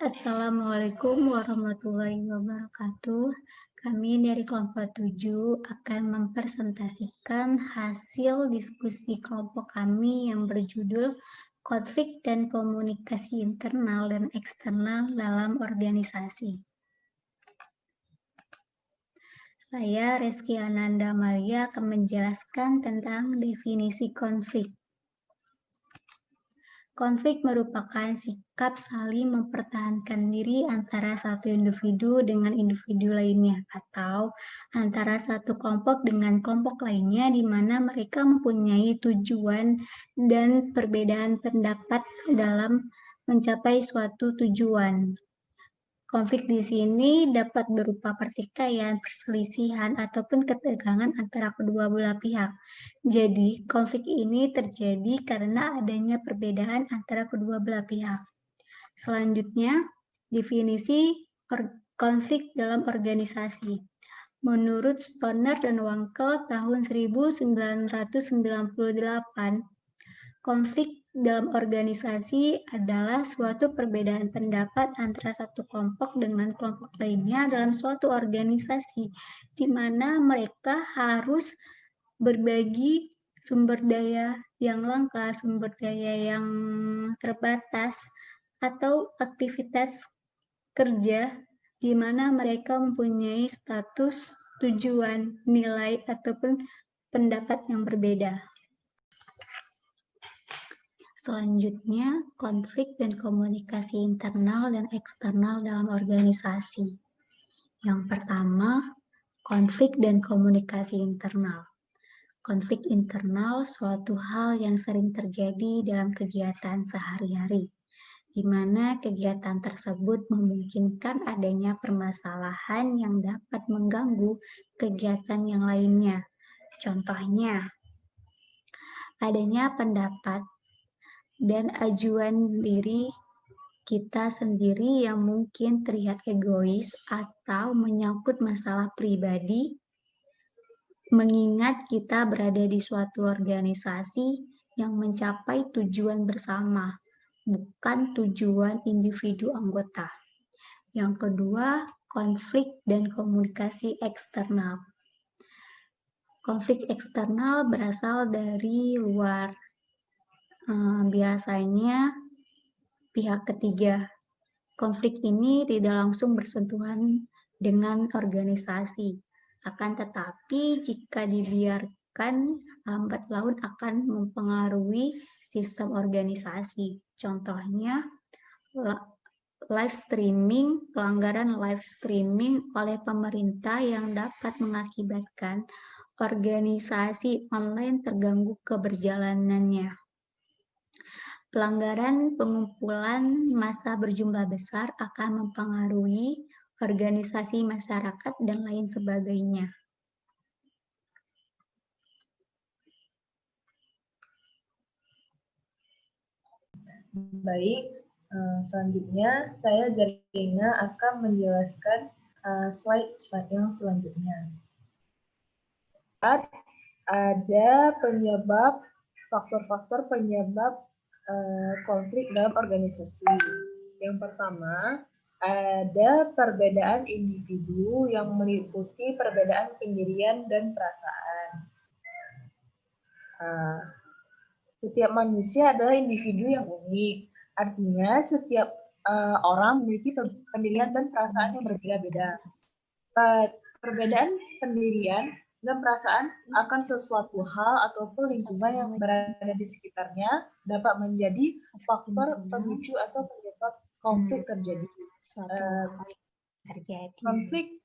Assalamualaikum warahmatullahi wabarakatuh. Kami dari kelompok 7 akan mempresentasikan hasil diskusi kelompok kami yang berjudul Konflik dan Komunikasi Internal dan Eksternal dalam Organisasi. Saya Reski Ananda Malia akan menjelaskan tentang definisi konflik. Konflik merupakan sikap saling mempertahankan diri antara satu individu dengan individu lainnya, atau antara satu kelompok dengan kelompok lainnya, di mana mereka mempunyai tujuan dan perbedaan pendapat dalam mencapai suatu tujuan. Konflik di sini dapat berupa pertikaian, perselisihan, ataupun ketegangan antara kedua belah pihak. Jadi, konflik ini terjadi karena adanya perbedaan antara kedua belah pihak. Selanjutnya, definisi konflik dalam organisasi. Menurut Stoner dan Wankel tahun 1998, konflik dalam organisasi adalah suatu perbedaan pendapat antara satu kelompok dengan kelompok lainnya dalam suatu organisasi, di mana mereka harus berbagi sumber daya yang langka, sumber daya yang terbatas, atau aktivitas kerja di mana mereka mempunyai status, tujuan, nilai, ataupun pendapat yang berbeda. Selanjutnya, konflik dan komunikasi internal dan eksternal dalam organisasi. Yang pertama, konflik dan komunikasi internal. Konflik internal suatu hal yang sering terjadi dalam kegiatan sehari-hari, di mana kegiatan tersebut memungkinkan adanya permasalahan yang dapat mengganggu kegiatan yang lainnya. Contohnya, adanya pendapat dan ajuan diri kita sendiri yang mungkin terlihat egois atau menyangkut masalah pribadi, mengingat kita berada di suatu organisasi yang mencapai tujuan bersama, bukan tujuan individu anggota. Yang kedua, konflik dan komunikasi eksternal. Konflik eksternal berasal dari luar. Biasanya pihak ketiga. Konflik ini tidak langsung bersentuhan dengan organisasi. Akan tetapi jika dibiarkan, lambat laun akan mempengaruhi sistem organisasi. Contohnya, live streaming, pelanggaran live streaming oleh pemerintah yang dapat mengakibatkan organisasi online terganggu keberjalanannya. Pelanggaran pengumpulan massa berjumlah besar akan mempengaruhi organisasi masyarakat dan lain sebagainya. Baik, selanjutnya saya Zarina akan menjelaskan slide yang selanjutnya. Ada penyebab, faktor-faktor penyebab konflik dalam organisasi. Yang pertama, ada perbedaan individu yang meliputi perbedaan pendirian dan perasaan. Setiap manusia adalah individu yang unik. Artinya setiap orang memiliki pendirian dan perasaan yang berbeda-beda. Perbedaan pendirian dan perasaan akan sesuatu hal ataupun lingkungan yang berada di sekitarnya dapat menjadi faktor pemicu atau penyebab konflik terjadi. Konflik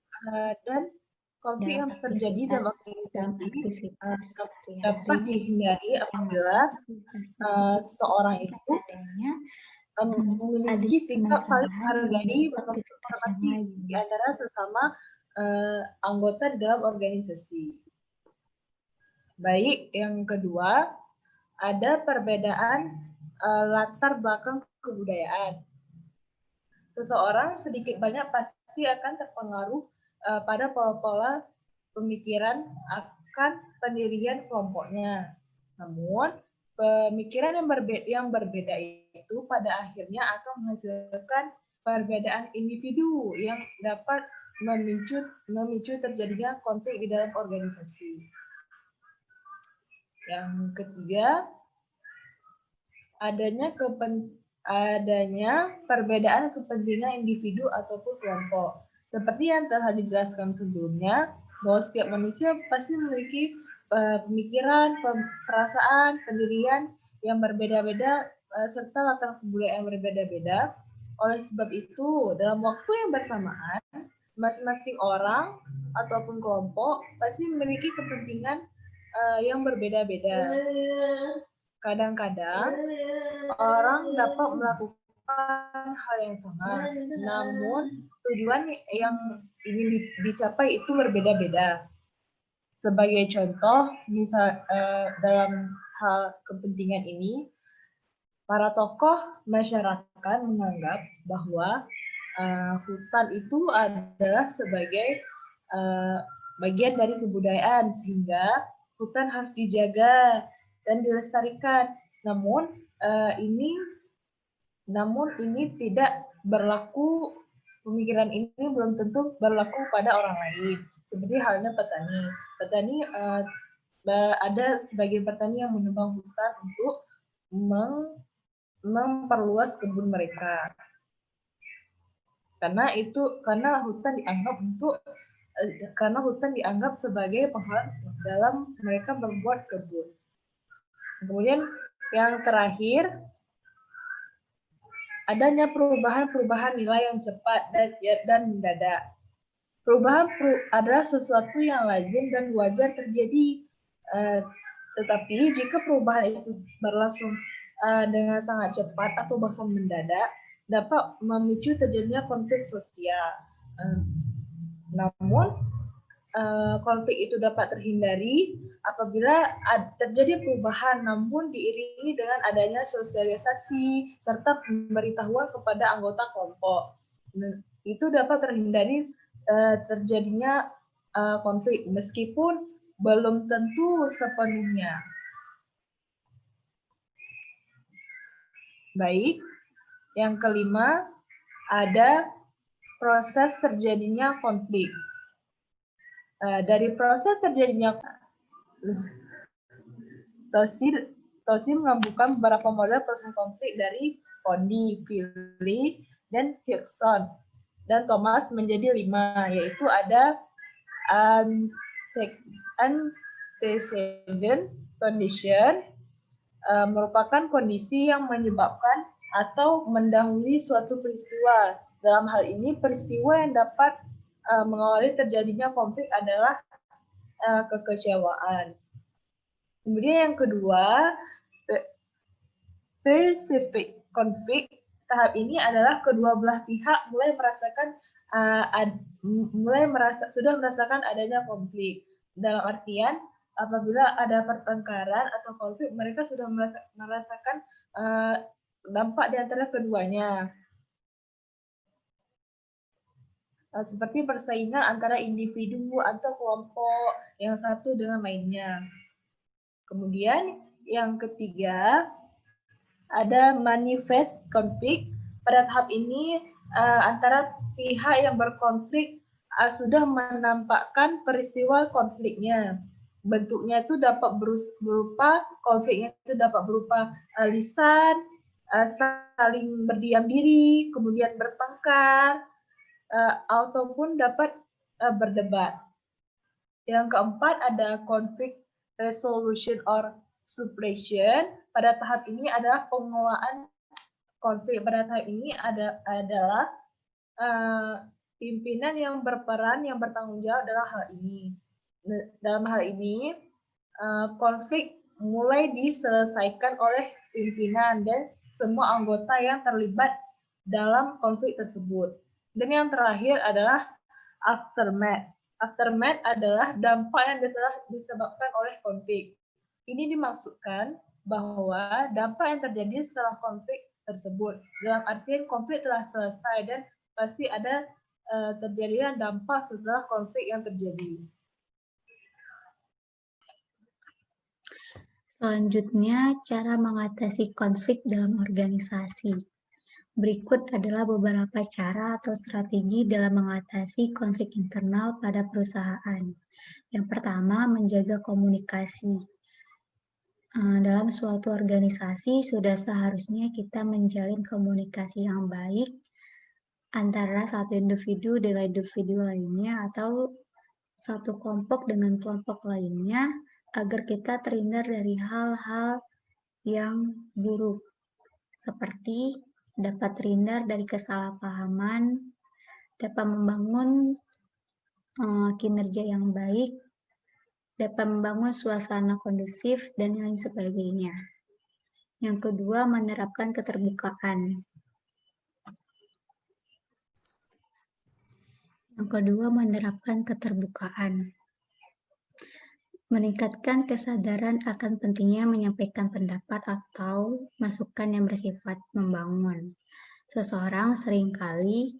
yang terjadi dalam organisasi dapat dihindari apabila seorang itu memiliki sikap saling menghargai dan menghormati di antara sesama anggota di dalam organisasi. Baik, yang kedua, ada perbedaan latar belakang kebudayaan. Seseorang sedikit banyak pasti akan terpengaruh pada pola-pola pemikiran akan pendirian kelompoknya. Namun, pemikiran yang berbeda itu pada akhirnya akan menghasilkan perbedaan individu yang dapat memicu terjadinya konflik di dalam organisasi. Yang ketiga, adanya perbedaan kepentingan individu ataupun kelompok. Seperti yang telah dijelaskan sebelumnya, bahwa setiap manusia pasti memiliki pemikiran, perasaan, pendirian yang berbeda-beda serta latar kebudayaan yang berbeda-beda. Oleh sebab itu, dalam waktu yang bersamaan, masing-masing orang ataupun kelompok pasti memiliki kepentingan yang berbeda-beda. Kadang-kadang orang dapat melakukan hal yang sama, namun tujuan yang ingin dicapai itu berbeda-beda. Sebagai contoh, misal dalam hal kepentingan ini, para tokoh masyarakat menganggap bahwa hutan itu adalah sebagai bagian dari kebudayaan, sehingga hutan harus dijaga dan dilestarikan. Namun ini tidak berlaku, pemikiran ini belum tentu berlaku pada orang lain. Seperti halnya petani. Petani ada sebagian petani yang menebang hutan untuk memperluas kebun mereka. Karena hutan dianggap sebagai penghalang dalam mereka membuat kebun. Kemudian yang terakhir, adanya perubahan nilai yang cepat dan mendadak. Perubahan adalah sesuatu yang lazim dan wajar terjadi. Tetapi jika perubahan itu berlangsung dengan sangat cepat atau bahkan mendadak, dapat memicu terjadinya konflik sosial. Namun, konflik itu dapat terhindari apabila terjadi perubahan, namun diiringi dengan adanya sosialisasi serta pemberitahuan kepada anggota kelompok. Itu dapat terhindari terjadinya konflik, meskipun belum tentu sepenuhnya. Baik, yang kelima, ada proses terjadinya konflik. Dari proses terjadinya Tosi menggabungkan beberapa model proses konflik dari Ponni, Philly, dan Hickson. Dan Thomas menjadi 5, yaitu ada antecedent condition, merupakan kondisi yang menyebabkan atau mendahului suatu peristiwa. Dalam hal ini, peristiwa yang dapat mengawali terjadinya konflik adalah kekecewaan. Kemudian yang kedua, specific conflict. Tahap ini adalah kedua belah pihak sudah merasakan adanya konflik. Dalam artian, apabila ada pertengkaran atau konflik, mereka sudah merasakan dampak di antara keduanya. Seperti persaingan antara individu atau kelompok yang satu dengan lainnya. Kemudian yang ketiga, ada manifest konflik. Pada tahap ini antara pihak yang berkonflik sudah menampakkan peristiwa konfliknya. Bentuknya itu dapat berupa konfliknya itu dapat berupa lisan, saling berdiam diri, kemudian bertengkar, ataupun dapat berdebat. Yang keempat ada conflict resolution or suppression. Pada tahap ini adalah pengelolaan konflik. Pada tahap ini adalah pimpinan yang berperan, yang bertanggung jawab dalam hal ini. Dalam hal ini, konflik mulai diselesaikan oleh pimpinan dan semua anggota yang terlibat dalam konflik tersebut. Dan yang terakhir adalah aftermath. Aftermath adalah dampak yang disebabkan oleh konflik. Ini dimaksudkan bahwa dampak yang terjadi setelah konflik tersebut. Dalam artian konflik telah selesai dan pasti ada terjadinya dampak setelah konflik yang terjadi. Selanjutnya, cara mengatasi konflik dalam organisasi. Berikut adalah beberapa cara atau strategi dalam mengatasi konflik internal pada perusahaan. Yang pertama, menjaga komunikasi. Dalam suatu organisasi, sudah seharusnya kita menjalin komunikasi yang baik antara satu individu dengan individu lainnya atau satu kelompok dengan kelompok lainnya agar kita terhindar dari hal-hal yang buruk, seperti dapat terhindar dari kesalahpahaman, dapat membangun kinerja yang baik, dapat membangun suasana kondusif, dan lain sebagainya. Yang kedua, menerapkan keterbukaan. Meningkatkan kesadaran akan pentingnya menyampaikan pendapat atau masukan yang bersifat membangun. Seseorang seringkali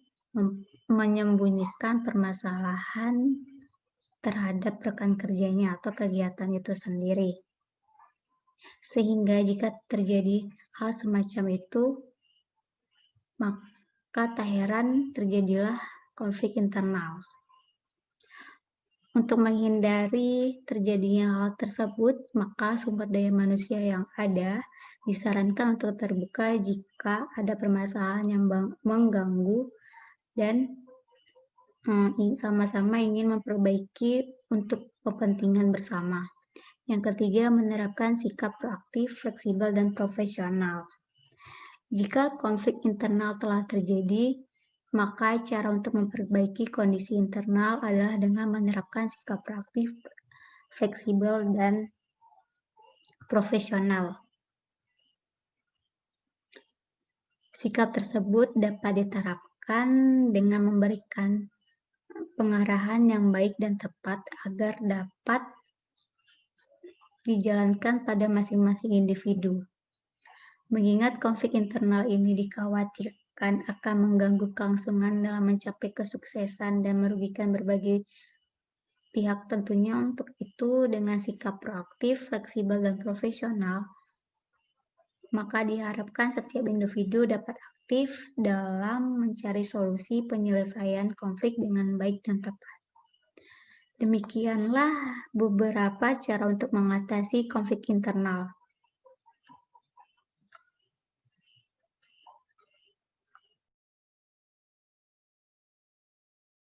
menyembunyikan permasalahan terhadap rekan kerjanya atau kegiatan itu sendiri. Sehingga jika terjadi hal semacam itu, maka tak heran terjadilah konflik internal. Untuk menghindari terjadinya hal tersebut, maka sumber daya manusia yang ada disarankan untuk terbuka jika ada permasalahan yang mengganggu dan sama-sama ingin memperbaiki untuk kepentingan bersama. Yang ketiga, menerapkan sikap proaktif, fleksibel, dan profesional. Jika konflik internal telah terjadi, maka cara untuk memperbaiki kondisi internal adalah dengan menerapkan sikap proaktif, fleksibel, dan profesional. Sikap tersebut dapat diterapkan dengan memberikan pengarahan yang baik dan tepat agar dapat dijalankan pada masing-masing individu. Mengingat konflik internal ini dikhawatirkan akan mengganggu kelangsungan dalam mencapai kesuksesan dan merugikan berbagai pihak, tentunya untuk itu dengan sikap proaktif, fleksibel, dan profesional, maka diharapkan setiap individu dapat aktif dalam mencari solusi penyelesaian konflik dengan baik dan tepat. Demikianlah beberapa cara untuk mengatasi konflik internal.